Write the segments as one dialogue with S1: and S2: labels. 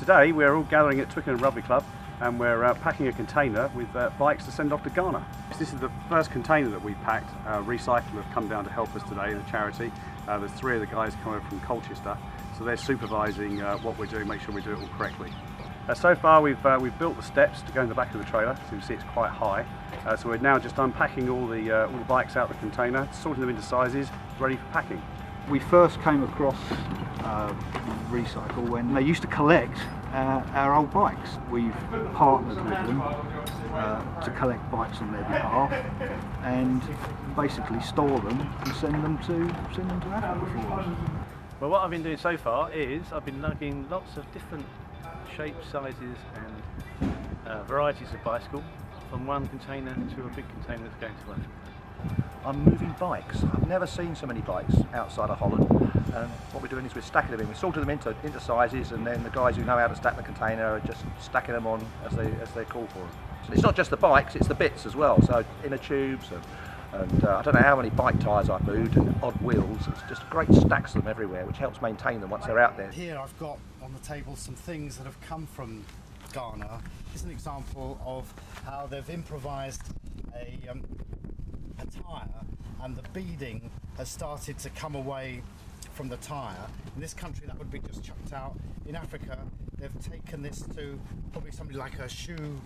S1: Today we're all gathering at Twickenham Rugby Club and we're packing a container with bikes to send off to Ghana. This is the first container that we packed. Recycle have come down to help us today, the charity. There's 3 of the guys coming from Colchester, so they're supervising what we're doing, make sure we do it all correctly. So far we've built the steps to go in the back of the trailer, so you can see it's quite high. So we're now just unpacking all the bikes out of the container, sorting them into sizes, ready for packing.
S2: We first came across Recycle when they used to collect our old bikes. We've partnered with them to collect bikes on their behalf and basically store them and send them to Africa for us.
S3: Well, what I've been doing so far is I've been lugging lots of different shapes, sizes and varieties of bicycle from one container to a big container that's going to Africa.
S4: I'm moving bikes. I've never seen so many bikes outside of Holland. What we're doing is we're stacking them in. We're sorting them into sizes, and then the guys who know how to stack the container are just stacking them on as they call for them. So it's not just the bikes, it's the bits as well. So inner tubes and I don't know how many bike tyres I've moved and odd wheels. It's just great stacks of them everywhere, which helps maintain them once they're out there.
S5: Here I've got on the table some things that have come from Ghana. Here's an example of how they've improvised a tyre, and the beading has started to come away from the tyre. In this country that would be just chucked out. In Africa they've taken this to probably somebody like a shoe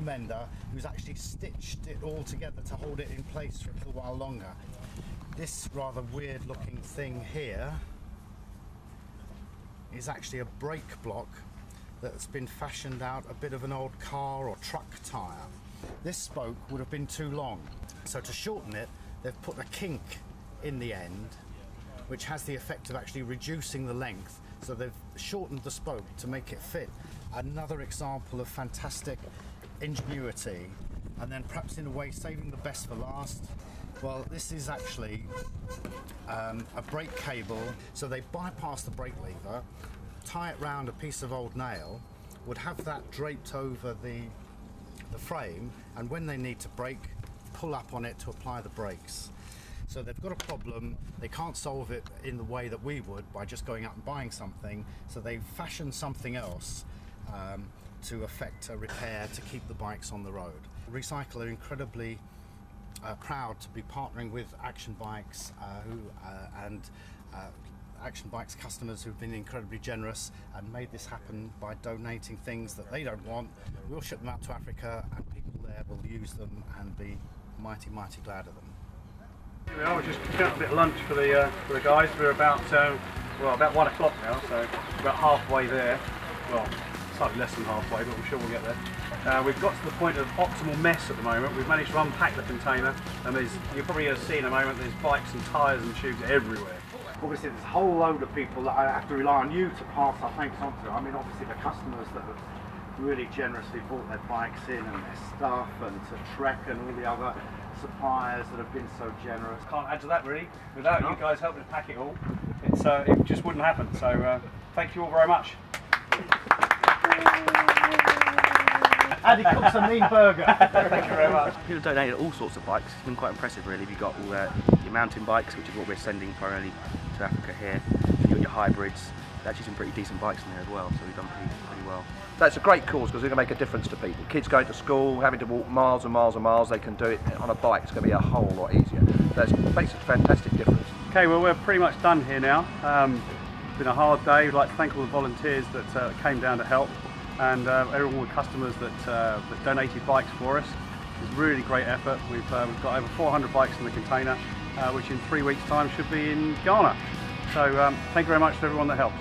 S5: mender who's actually stitched it all together to hold it in place for a little while longer. This rather weird looking thing here is actually a brake block that's been fashioned out a bit of an old car or truck tyre. This spoke would have been too long, so to shorten it they've put a kink in the end which has the effect of actually reducing the length, so they've shortened the spoke to make it fit. Another example of fantastic ingenuity, and then perhaps in a way saving the best for last. Well, this is actually a brake cable, so they bypass the brake lever, tie it round a piece of old nail, would have that draped over the frame, and when they need to brake, pull up on it to apply the brakes. So they've got a problem, they can't solve it in the way that we would by just going out and buying something, so they've fashioned something else to effect a repair to keep the bikes on the road. Recycle are incredibly proud to be partnering with Action Bikes and Action Bikes customers who've been incredibly generous and made this happen by donating things that they don't want. We'll ship them out to Africa and people there will use them and be mighty glad of them.
S1: Here we are, we're just getting a bit of lunch for the guys. We're about 1 o'clock now, so about halfway there. Well, slightly less than halfway, but I'm sure we'll get there. We've got to the point of optimal mess at the moment. We've managed to unpack the container, and you're probably going to see in a moment, there's bikes and tyres and tubes everywhere.
S6: Obviously there's a whole load of people that I have to rely on you to pass our thanks on to. I mean, obviously the customers that have really generously brought their bikes in and their stuff, and to Trek and all the other suppliers that have been so generous.
S1: Can't add to that really. Without you guys helping to pack it all, it just wouldn't happen. So thank you all very much.
S6: And he cooks a mean burger.
S1: Thank you very much.
S7: People donated all sorts of bikes. It's been quite impressive really. You've got all your mountain bikes, which is what we're sending primarily to Africa here. You've got your hybrids. There's actually some pretty decent bikes in there as well, so we've done pretty well.
S4: That's a great cause because it's going to make a difference to people. Kids going to school, having to walk miles and miles and miles, they can do it on a bike. It's going to be a whole lot easier. That's makes a fantastic difference.
S1: Okay, well we're pretty much done here now. It's been a hard day. We'd like to thank all the volunteers that came down to help, and all the customers that donated bikes for us. It's a really great effort. We've got over 400 bikes in the container, which in 3 weeks' time should be in Ghana. So thank you very much to everyone that helped.